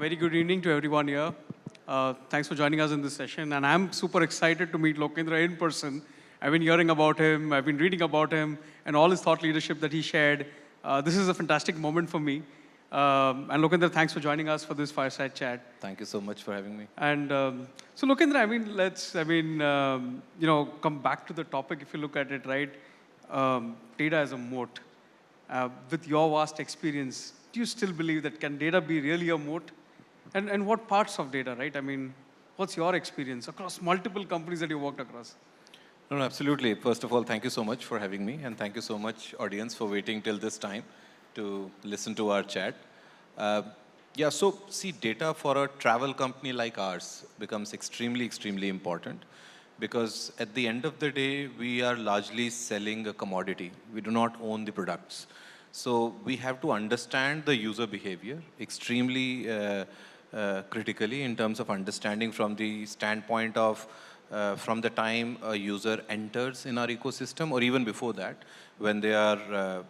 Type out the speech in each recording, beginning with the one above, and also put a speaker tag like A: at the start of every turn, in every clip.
A: very good evening to everyone here. Thanks for joining us in this session. And I'm super excited to meet Lokendra in person. I've been hearing about him, I've been reading about him, and all his thought leadership that he shared. This is a fantastic moment for me. And Lokendra, thanks for joining us for this fireside chat.
B: Thank you so much for having me.
A: And so Lokendra, come back to the topic if you look at it, right? Data as a moat. With your vast experience, do you still believe that can data be really a moat? And what parts of data, right? I mean, what's your experience across multiple companies that you worked across?
B: No, absolutely. First of all, thank you so much for having me. And thank you so much, audience, for waiting till this time to listen to our chat. So see, data for a travel company like ours becomes extremely, extremely important because at the end of the day, we are largely selling a commodity. We do not own the products. So we have to understand the user behavior extremely critically in terms of understanding from the standpoint of from the time a user enters in our ecosystem or even before that, when they are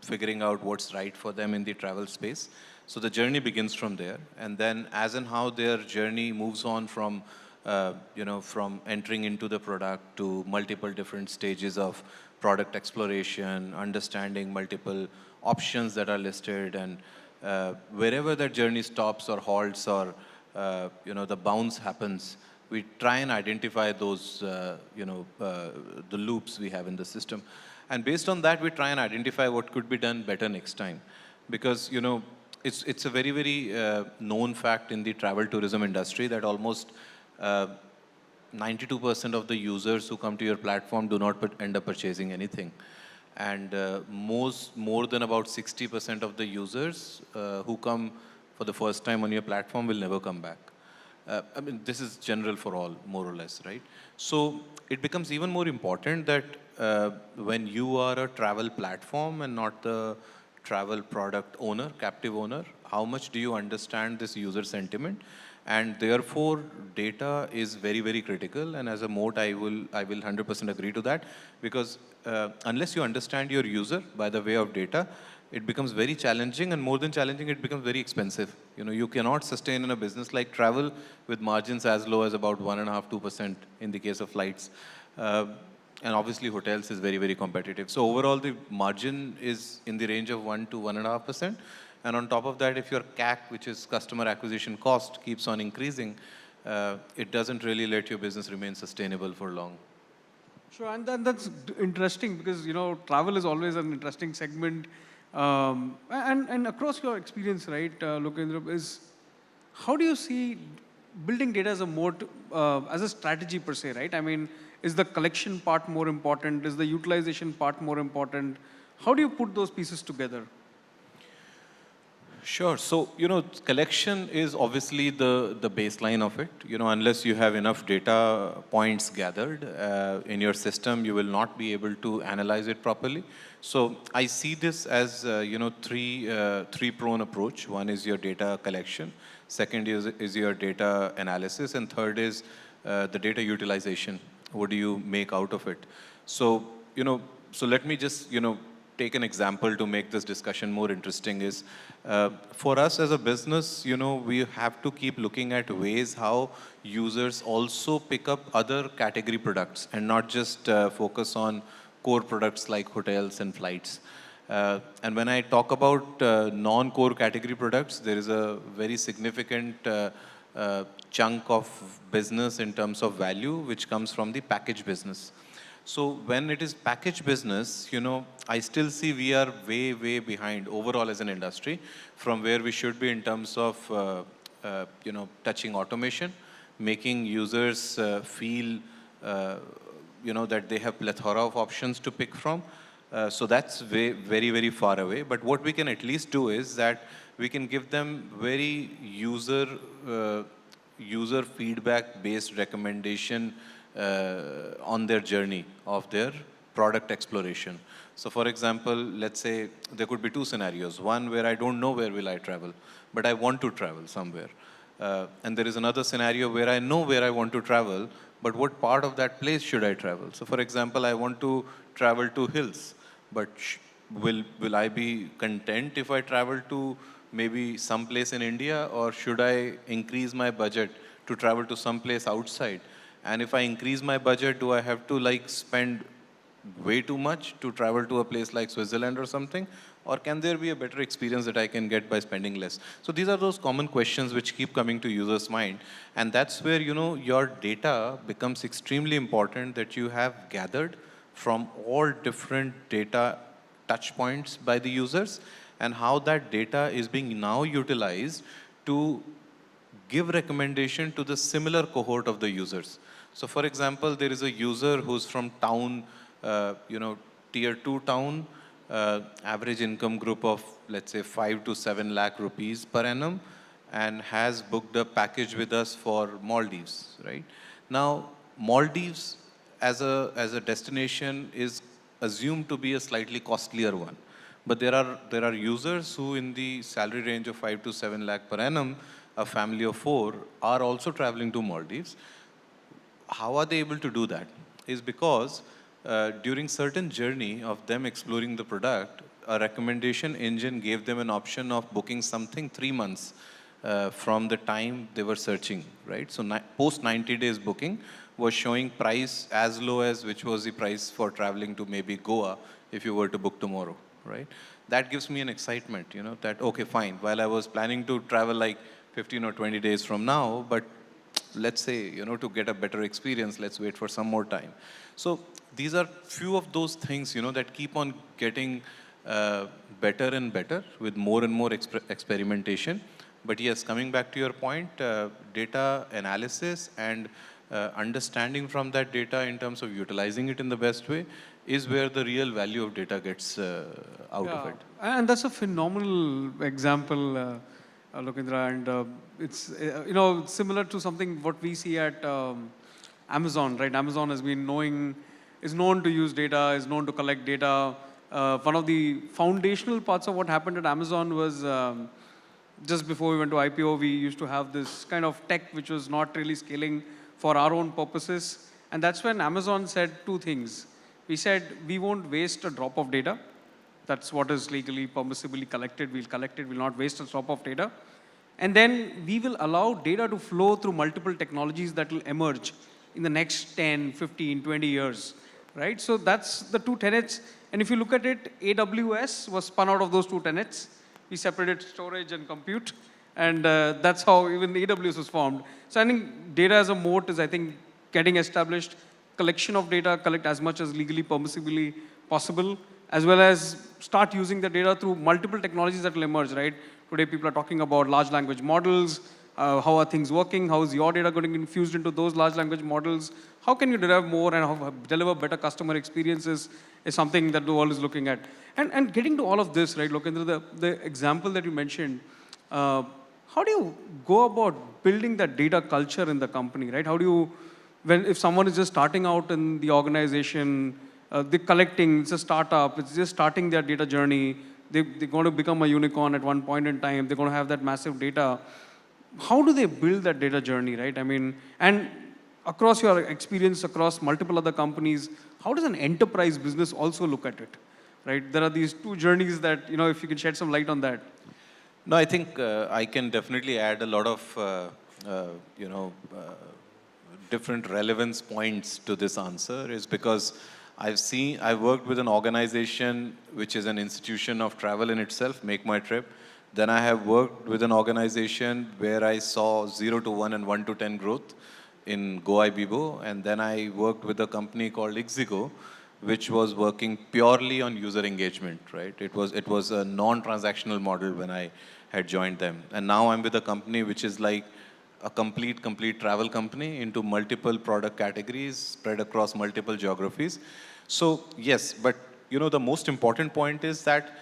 B: figuring out what's right for them in the travel space. So the journey begins from there, and then as and how their journey moves on from from entering into the product to multiple different stages of product exploration, understanding multiple options that are listed, and wherever that journey stops or halts or the bounce happens, we try and identify those the loops we have in the system, and based on that we try and identify what could be done better next time, because it's a very, very known fact in the travel tourism industry that almost 92% of the users who come to your platform do not end up purchasing anything. And more than about 60% of the users who come for the first time on your platform will never come back. I mean, this is general for all, more or less, right? So it becomes even more important that when you are a travel platform and not the travel product owner, captive owner, how much do you understand this user sentiment? And therefore, data is very, very critical. And as a moat, I will 100% agree to that, because unless you understand your user by the way of data, it becomes very challenging, and more than challenging, it becomes very expensive. You cannot sustain in a business like travel with margins as low as about 1.5–2% in the case of flights. And obviously, hotels is very, very competitive. So overall, the margin is in the range of 1 to 1.5%. And on top of that, if your CAC, which is customer acquisition cost, keeps on increasing, it doesn't really let your business remain sustainable for long.
A: Sure, and that's interesting because, travel is always an interesting segment. And across your experience, right, Lokendra, is how do you see building data as a moat, as a strategy per se, right? I mean, is the collection part more important? Is the utilization part more important? How do you put those pieces together?
B: Sure. So, collection is obviously the baseline of it. Unless you have enough data points gathered in your system, you will not be able to analyze it properly. So I see this as, three-pronged approach. One is your data collection. Second is your data analysis. And third is the data utilization. What do you make out of it? So, so let me just, take an example to make this discussion more interesting is, for us as a business, we have to keep looking at ways how users also pick up other category products and not just focus on core products like hotels and flights. And when I talk about non-core category products, there is a very significant chunk of business in terms of value, which comes from the package business. So when it is package business, I still see we are way, way behind overall as an industry from where we should be in terms of, touching automation, making users feel, that they have plethora of options to pick from. So that's very, very far away. But what we can at least do is that we can give them very user feedback-based recommendation on their journey of their product exploration. So for example, let's say there could be two scenarios. One where I don't know where will I travel, but I want to travel somewhere. And there is another scenario where I know where I want to travel, but what part of that place should I travel? So for example, I want to travel to hills, but will I be content if I travel to maybe someplace in India, or should I increase my budget to travel to someplace outside? And if I increase my budget, do I have to like spend way too much to travel to a place like Switzerland or something? Or can there be a better experience that I can get by spending less? So these are those common questions which keep coming to users' mind. And that's where, you know, your data becomes extremely important, that you have gathered from all different data touch points by the users, and how that data is being now utilized to give recommendation to the similar cohort of the users. So for example, there is a user who's from town, tier 2 town, average income group of, let's say, 5 to 7 lakh rupees per annum, and has booked a package with us for Maldives, right? Now, Maldives as a destination is assumed to be a slightly costlier one. But there are users who in the salary range of 5 to 7 lakh per annum, a family of 4, are also traveling to Maldives. How are they able to do that? Is because during certain journey of them exploring the product, a recommendation engine gave them an option of booking something 3 months from the time they were searching, right? So post 90 days booking was showing price as low as which was the price for traveling to maybe Goa if you were to book tomorrow, right? That gives me an excitement, you know, that, okay, fine, while I was planning to travel like 15 or 20 days from now, but let's say, you know, to get a better experience, let's wait for some more time. So these are few of those things, you know, that keep on getting better and better with more and more experimentation. But yes, coming back to your point, data analysis and understanding from that data in terms of utilizing it in the best way is where the real value of data gets out of it.
A: And that's a phenomenal example, Lokendra, and it's similar to something what we see at Amazon, right? Amazon is known to use data, is known to collect data. One of the foundational parts of what happened at Amazon was just before we went to IPO, we used to have this kind of tech which was not really scaling for our own purposes. And that's when Amazon said two things. We said, we won't waste a drop of data. That's what is legally, permissibly collected. We'll collect it. We'll not waste a drop of data. And then we will allow data to flow through multiple technologies that will emerge in the next 10, 15, 20 years, right? So that's the two tenets. And if you look at it, AWS was spun out of those two tenets. We separated storage and compute. And that's how even AWS was formed. So I think data as a moat is, I think, getting established. Collection of data, collect as much as legally, permissibly possible, as well as start using the data through multiple technologies that will emerge, right? Today, people are talking about large language models. How are things working? How is your data getting infused into those large language models? How can you derive more and deliver better customer experiences is something that the world is looking at. And getting to all of this, right, Lokendra, the example that you mentioned, how do you go about building that data culture in the company, right? How do you, if someone is just starting out in the organization, they're collecting, it's a startup, it's just starting their data journey, they're going to become a unicorn at one point in time, they're going to have that massive data. How do they build that data journey, right? I mean, and across your experience, across multiple other companies, how does an enterprise business also look at it, right? There are these two journeys that, you know, if you can shed some light on that.
B: No, I think I can definitely add a lot of, different relevance points to this answer, is because I've worked with an organization which is an institution of travel in itself, EaseMyTrip. Then I have worked with an organization where I saw 0 to 1 and 1 to 10 growth in GoIbibo. And then I worked with a company called Ixigo, which was working purely on user engagement, right? It was a non-transactional model when I had joined them. And now I'm with a company which is like a complete travel company into multiple product categories spread across multiple geographies. So yes, but the most important point is that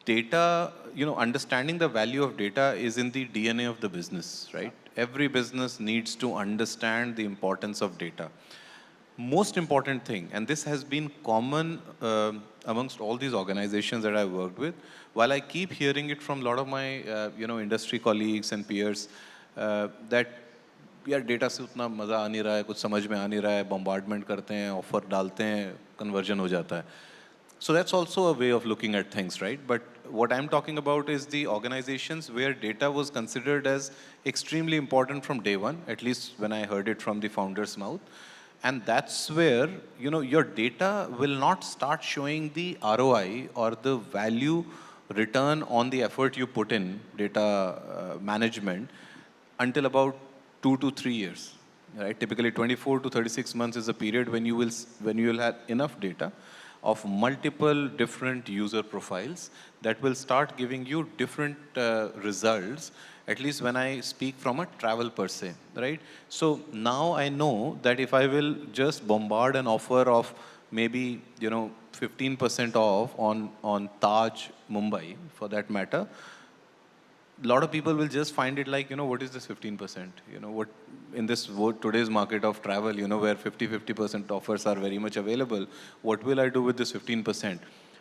B: data, understanding the value of data is in the DNA of the business, right? Every business needs to understand the importance of data. Most important thing, and this has been common amongst all these organizations that I've worked with, while I keep hearing it from a lot of my, industry colleagues and peers, that यार data से उतना मज़ा आ नहीं रहा है, कुछ समझ में आ नहीं रहा है, bombardment करते हैं, ऑफर डालते हैं, conversion हो जाता है. So that's also a way of looking at things, right? But what I'm talking about is the organizations where data was considered as extremely important from day one, at least when I heard it from the founder's mouth. And that's where, your data will not start showing the ROI or the value return on the effort you put in data management until about 2 to 3 years, right? Typically 24 to 36 months is a period when you will have enough data of multiple different user profiles that will start giving you different results, at least when I speak from a travel per se, right? So now I know that if I will just bombard an offer of maybe, 15% off on Taj Mumbai, for that matter, a lot of people will just find it like, what is this 15%? What in this today's market of travel, where 50% offers are very much available, what will I do with this 15%?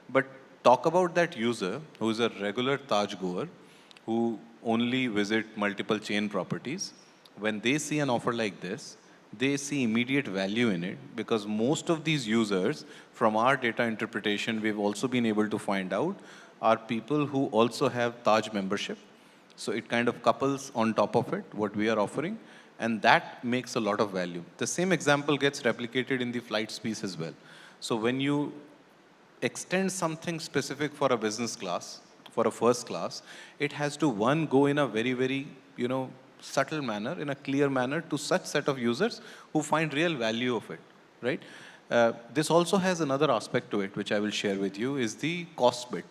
B: But talk about that user who is a regular Taj goer, who only visit multiple chain properties. When they see an offer like this, they see immediate value in it, because most of these users, from our data interpretation, we've also been able to find out, are people who also have Taj membership. So it kind of couples on top of it what we are offering, and that makes a lot of value. The same example gets replicated in the flights piece as well. So when you extend something specific for a business class, for a first class, it has to, one, go in a very, very, subtle manner, in a clear manner to such set of users who find real value of it, right? This also has another aspect to it, which I will share with you, is the cost bit,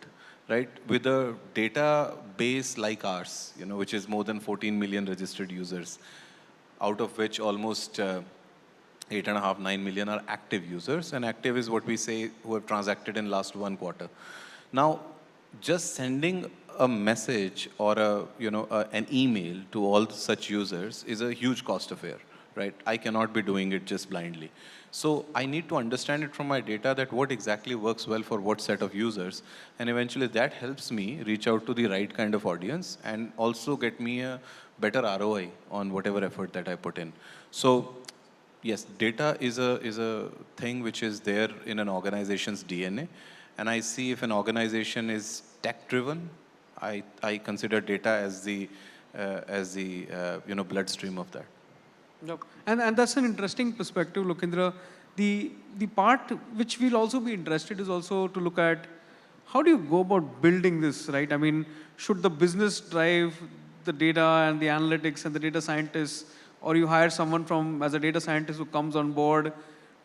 B: right? With a database like ours, which is more than 14 million registered users, out of which almost 8.5, 9 million are active users. And active is what we say who have transacted in last 1 quarter. Now, just sending a message or an email to all such users is a huge cost affair, right? I cannot be doing it just blindly. So I need to understand it from my data, that what exactly works well for what set of users. And eventually that helps me reach out to the right kind of audience and also get me a better ROI on whatever effort that I put in. So yes, data is a thing which is there in an organization's DNA. And I see if an organization is tech-driven, I consider data as the bloodstream of that.
A: Yep. And that's an interesting perspective, Lokendra. The part which we'll also be interested is also to look at how do you go about building this, right? I mean, should the business drive the data and the analytics and the data scientists, or you hire someone as a data scientist who comes on board,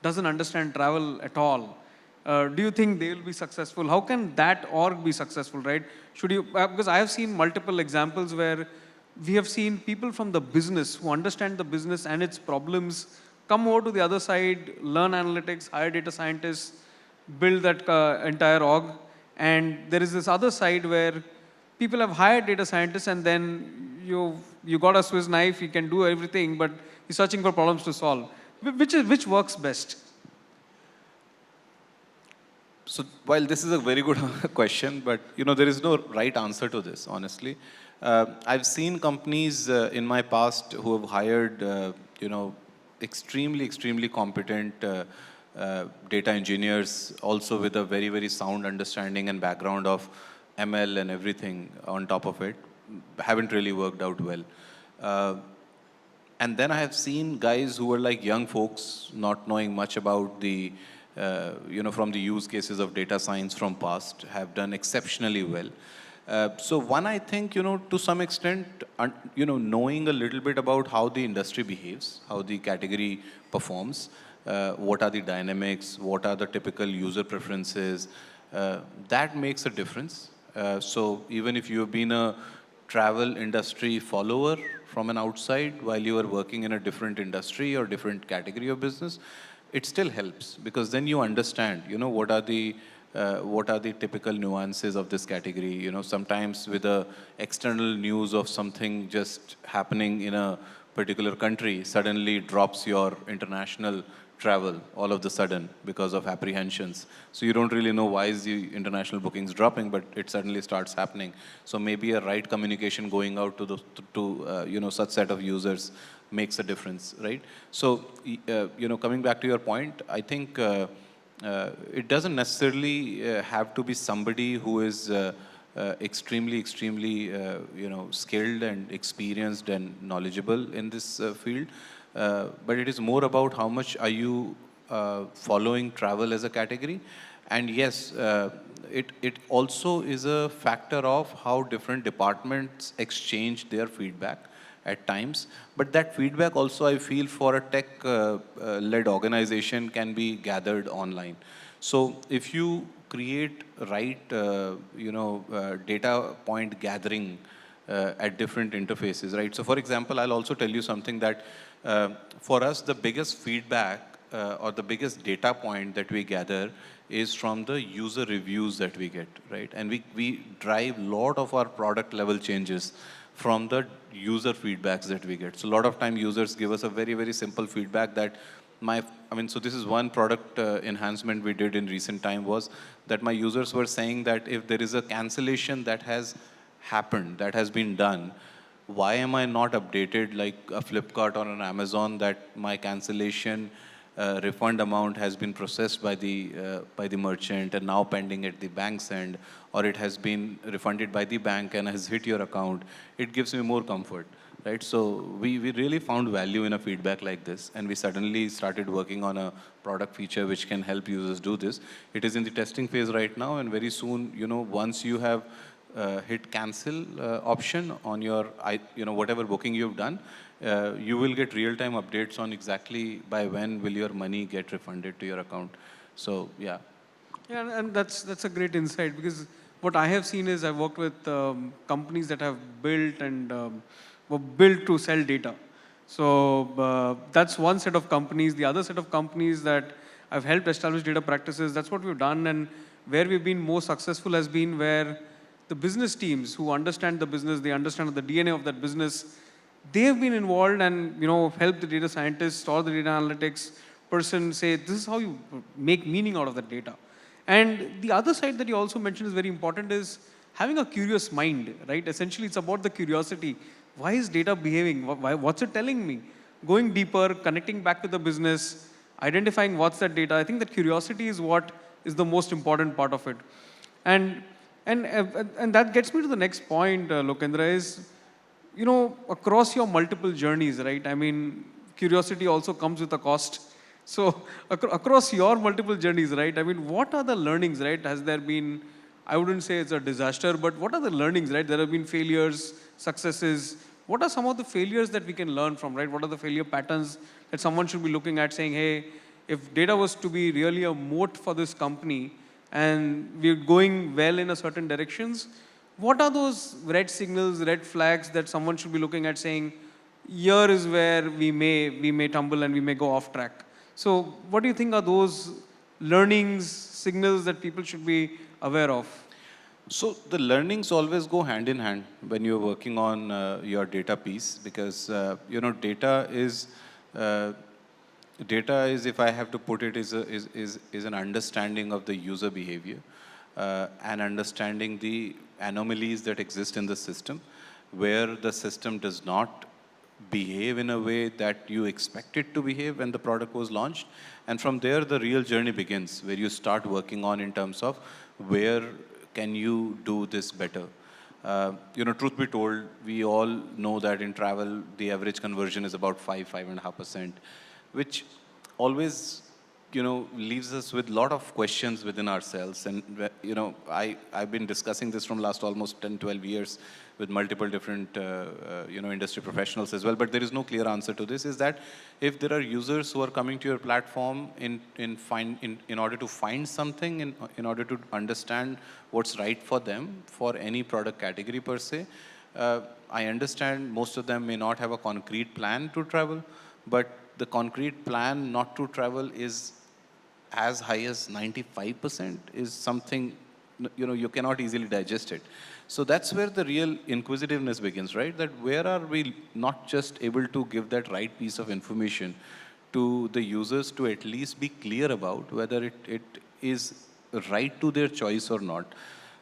A: doesn't understand travel at all? Do you think they will be successful? How can that org be successful, right? Should you, because I have seen multiple examples where we have seen people from the business who understand the business and its problems come over to the other side, learn analytics, hire data scientists, build that entire org. And there is this other side where people have hired data scientists, and then you got a Swiss knife, you can do everything, but you're searching for problems to solve. Which works best?
B: So while this is a very good question, but there is no right answer to this, honestly. I've seen companies in my past who have hired, extremely competent data engineers, also with a very, very sound understanding and background of ML and everything on top of it. Haven't really worked out well. And then I have seen guys who were like young folks, not knowing much about the from the use cases of data science from past, have done exceptionally well. So one, I think, to some extent, knowing a little bit about how the industry behaves, how the category performs, what are the dynamics, what are the typical user preferences, that makes a difference. So even if you have been a travel industry follower from an outside while you are working in a different industry or different category of business, it still helps, because then you understand, what are the typical nuances of this category. Sometimes with the external news of something just happening in a particular country, suddenly drops your international travel all of the sudden because of apprehensions. So you don't really know why is the international bookings dropping, but it suddenly starts happening. So maybe a right communication going out to such set of users makes a difference, right? So, coming back to your point, I think it doesn't necessarily have to be somebody who is extremely, skilled and experienced and knowledgeable in this field. But it is more about how much are you following travel as a category. And yes, it also is a factor of how different departments exchange their feedback at times. But that feedback also, I feel, for a tech-led organization can be gathered online. So if you create right, data point gathering at different interfaces, right? So for example, I'll also tell you something that for us, the biggest feedback or the biggest data point that we gather is from the user reviews that we get, right? And we drive a lot of our product level changes from the user feedbacks that we get. So a lot of time users give us a very simple feedback that so this is one product enhancement we did in recent time, was that my users were saying that if there is a cancellation that has happened, that has been done, why am I not updated like a Flipkart or an Amazon that my cancellation refund amount has been processed by the merchant and now pending at the bank's end, or it has been refunded by the bank and has hit your account? It gives me more comfort, right? So we really found value in a feedback like this, and we suddenly started working on a product feature which can help users do this. It is in the testing phase right now, and very soon, once you have hit cancel option on your, whatever booking you've done, you will get real-time updates on exactly by when will your money get refunded to your account. So, yeah.
A: Yeah, and that's a great insight, because what I have seen is I've worked with companies that have built and were built to sell data. So that's one set of companies. The other set of companies that I've helped establish data practices, that's what we've done. And where we've been more successful has been where the business teams who understand the business, they understand the DNA of that business, they've been involved and helped the data scientists or the data analytics person say, this is how you make meaning out of that data. And the other side that you also mentioned is very important, is having a curious mind, right? Essentially, it's about the curiosity. Why is data behaving? What's it telling me? Going deeper, connecting back to the business, identifying what's that data. I think that curiosity is what is the most important part of it. And that gets me to the next point, Lokendra, is, across your multiple journeys, right? I mean, curiosity also comes with a cost. So across your multiple journeys, right? I mean, what are the learnings, right? Has there been, I wouldn't say it's a disaster, but what are the learnings, right? There have been failures, successes. What are some of the failures that we can learn from, right? What are the failure patterns that someone should be looking at, saying, hey, if data was to be really a moat for this company and we're going well in a certain directions, what are those red signals, red flags that someone should be looking at, saying, here is where we may tumble and we may go off track? So what do you think are those learnings, signals that people should be aware of?
B: So the learnings always go hand in hand when you're working on your data piece, because data is, if I have to put it, is an understanding of the user behavior and understanding the anomalies that exist in the system, where the system does not behave in a way that you expect it to behave when the product was launched. And from there, the real journey begins, where you start working on in terms of where can you do this better. Truth be told, we all know that in travel, the average conversion is about 5.5%, which always, leaves us with a lot of questions within ourselves. And, I've been discussing this from last almost 10, 12 years with multiple different, industry professionals as well. But there is no clear answer to this, is that if there are users who are coming to your platform in order to find something, in order to understand what's right for them for any product category per se, I understand most of them may not have a concrete plan to travel, but the concrete plan not to travel is as high as 95%, is something, you cannot easily digest it. So that's where the real inquisitiveness begins, right? That where are we not just able to give that right piece of information to the users to at least be clear about whether it is right to their choice or not.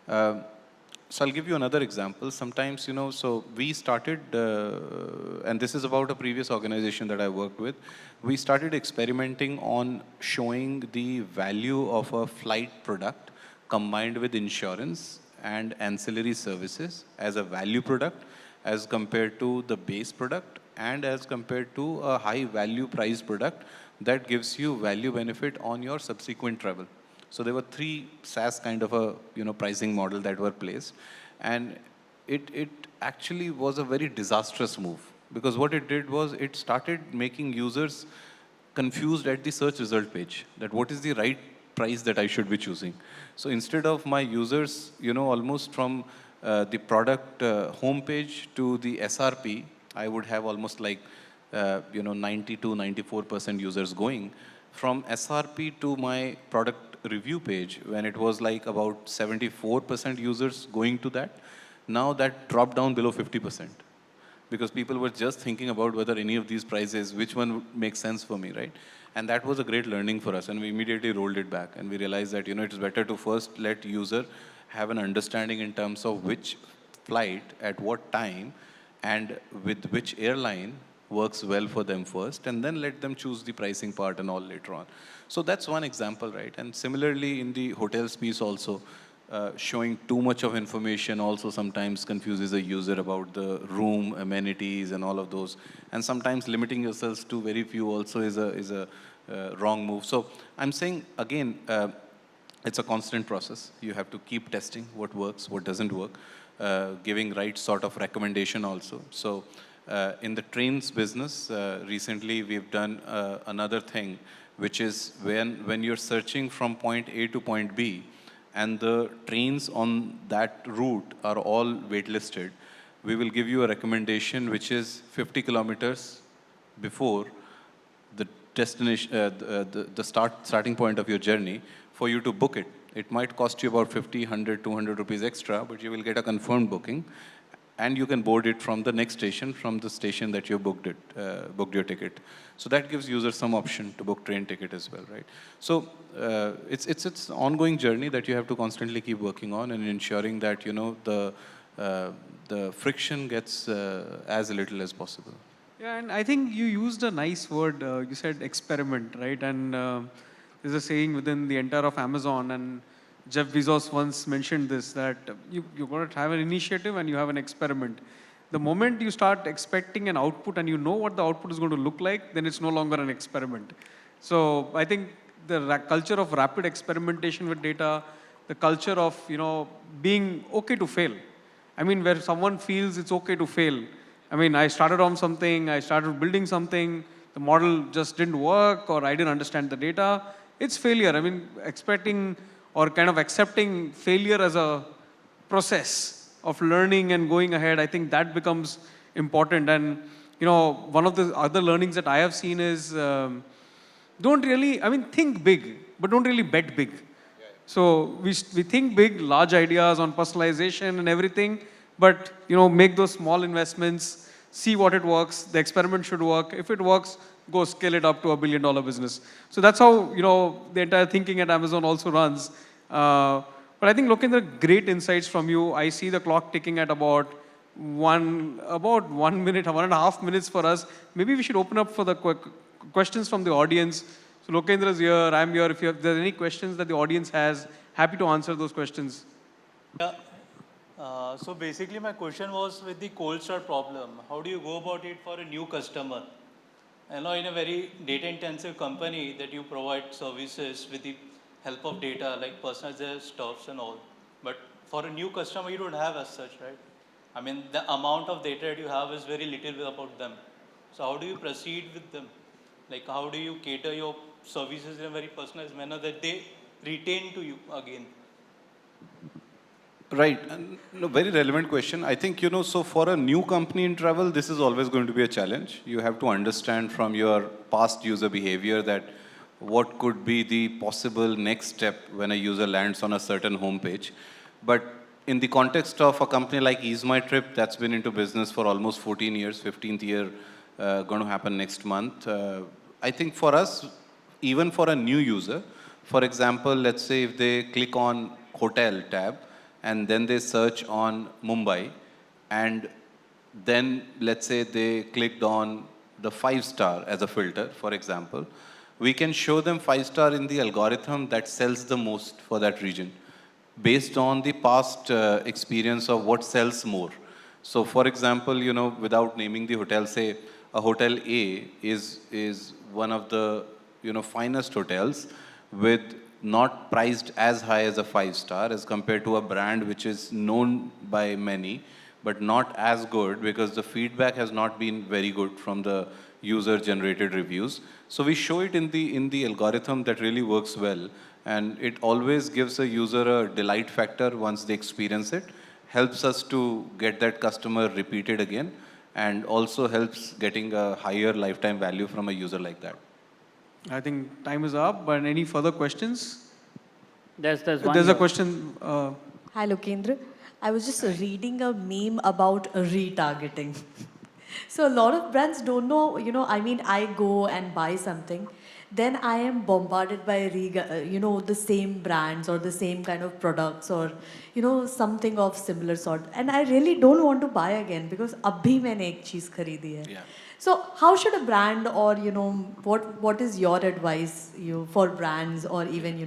B: So I'll give you another example. Sometimes, so we started, and this is about a previous organization that I worked with. We started experimenting on showing the value of a flight product combined with insurance and ancillary services as a value product as compared to the base product and as compared to a high value price product that gives you value benefit on your subsequent travel. So there were three SaaS kind of a pricing model that were placed, and it actually was a very disastrous move, because what it did was it started making users confused at the search result page, that what is the right price that I should be choosing. So instead of my users, almost from the product homepage to the SRP, I would have almost like 90 to 94% users going. From SRP to my product review page, when it was like about 74% users going to that, now that dropped down below 50%. Because people were just thinking about whether any of these prices, which one makes sense for me, right? And that was a great learning for us, and we immediately rolled it back, and we realized that it's better to first let user have an understanding in terms of which flight, at what time, and with which airline works well for them first, and then let them choose the pricing part and all later on. So that's one example, right? And similarly in the hotels piece also, showing too much of information also sometimes confuses a user about the room, amenities, and all of those. And sometimes limiting yourselves to very few also is a wrong move. So I'm saying, again, it's a constant process. You have to keep testing what works, what doesn't work, giving right sort of recommendation also. So in the trains business, recently we've done another thing, which is when you're searching from point A to point B, and the trains on that route are all waitlisted, we will give you a recommendation which is 50 kilometers before the destination, the starting point of your journey, for you to book it. It might cost you about 50, 100, 200 rupees extra, but you will get a confirmed booking, and you can board it from the next station, from the station that you booked your ticket. So that gives users some option to book train ticket as well, right? So it's an ongoing journey that you have to constantly keep working on and ensuring that the friction gets as little as possible.
A: Yeah, and I think you used a nice word. You said experiment, right? And there's a saying within the entire of Amazon, and Jeff Bezos once mentioned this, that you're going to have an initiative and you have an experiment. The moment you start expecting an output and you know what the output is going to look like, then it's no longer an experiment. So I think the culture of rapid experimentation with data, the culture of being okay to fail. I mean, where someone feels it's okay to fail. I mean, I started on something, I started building something, the model just didn't work, or I didn't understand the data. It's failure. I mean, expecting or kind of accepting failure as a process of learning and going ahead, I think that becomes important. And one of the other learnings that I have seen is think big, but don't really bet big. So we think big, large ideas on personalization and everything, but make those small investments, see what it works. The experiment should work. If it works, go scale it up to $1 billion business. So that's how the entire thinking at Amazon also runs. But I think, Lokendra, great insights from you. I see the clock ticking at about 1 minute, 1.5 minutes for us. Maybe we should open up for the questions from the audience. So Lokendra is here, I'm here. If there's any questions that the audience has, happy to answer those questions.
C: Yeah. So basically my question was with the cold start problem. How do you go about it for a new customer? In a very data intensive company that you provide services with the help of data like personalized stuffs and all. But for a new customer, you don't have as such, right? I mean, the amount of data that you have is very little about them. So how do you proceed with them? Like, how do you cater your services in a very personalized manner that they retain to you again?
B: Right. And very relevant question. I think, so for a new company in travel, this is always going to be a challenge. You have to understand from your past user behavior that what could be the possible next step when a user lands on a certain homepage. But in the context of a company like EaseMyTrip, that's been into business for almost 14 years, 15th year going to happen next month. I think for us, even for a new user, for example, let's say if they click on hotel tab, and then they search on Mumbai, and then let's say they clicked on the 5-star as a filter, for example, we can show them 5-star in the algorithm that sells the most for that region. based on the past experience of what sells more. So for example, without naming the hotel, say a hotel A is one of the, finest hotels with not priced as high as a 5-star as compared to a brand which is known by many, but not as good because the feedback has not been very good from the user generated reviews. So we show it in the algorithm that really works well, and it always gives a user a delight factor once they experience it, helps us to get that customer repeated again, and also helps getting a higher lifetime value from a user like that.
A: I think time is up, but any further questions?
D: There's one
A: There's a
D: here.
A: question.
E: Hi, Lokendra. I was just reading a meme about retargeting. So a lot of brands don't know, I mean, I go and buy something, then I am bombarded by, the same brands or the same kind of products or, something of similar sort. And I really don't want to buy again because abhi maine ek cheez kharidi hai.
B: Yeah.
E: So how should a brand or, what is your advice for brands or even,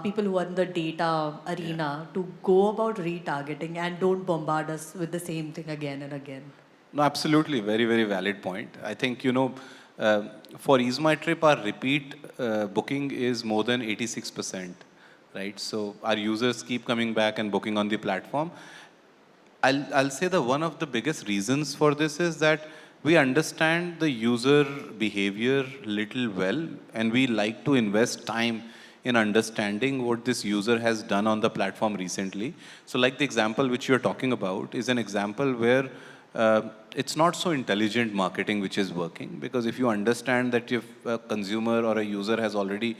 E: people who are in the data arena to go about retargeting and don't bombard us with the same thing again and again?
B: No, absolutely. Very, very valid point. I think, for EaseMyTrip, our repeat booking is more than 86%, right? So our users keep coming back and booking on the platform. I'll say that one of the biggest reasons for this is that we understand the user behavior little well, and we like to invest time in understanding what this user has done on the platform recently. So like the example which you're talking about is an example where it's not so intelligent marketing which is working, because if you understand that if a consumer or a user has already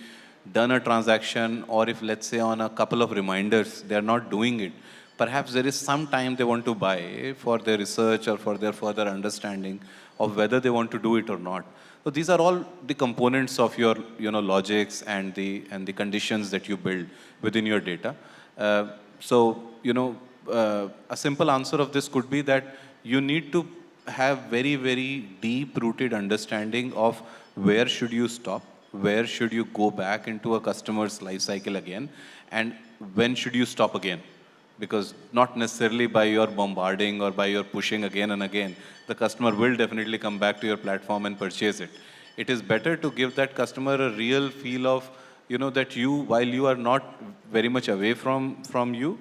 B: done a transaction, or if let's say on a couple of reminders they are not doing it, perhaps there is some time they want to buy for their research or for their further understanding of whether they want to do it or not. So these are all the components of your logics and the conditions that you build within your data. A simple answer of this could be that you need to have very, very deep-rooted understanding of where should you stop, where should you go back into a customer's life cycle again, and when should you stop again. Because not necessarily by your bombarding or by your pushing again and again, the customer will definitely come back to your platform and purchase it. It is better to give that customer a real feel of, that you, while you are not very much away from you,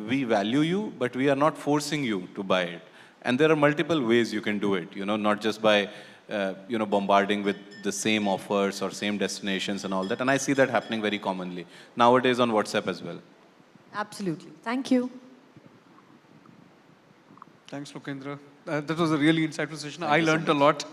B: we value you, but we are not forcing you to buy it. And there are multiple ways you can do it, not just by, bombarding with the same offers or same destinations and all that. And I see that happening very commonly nowadays on WhatsApp as well.
E: Absolutely. Thank you.
A: Thanks, Lokendra. That was a really insightful session. I learned a lot.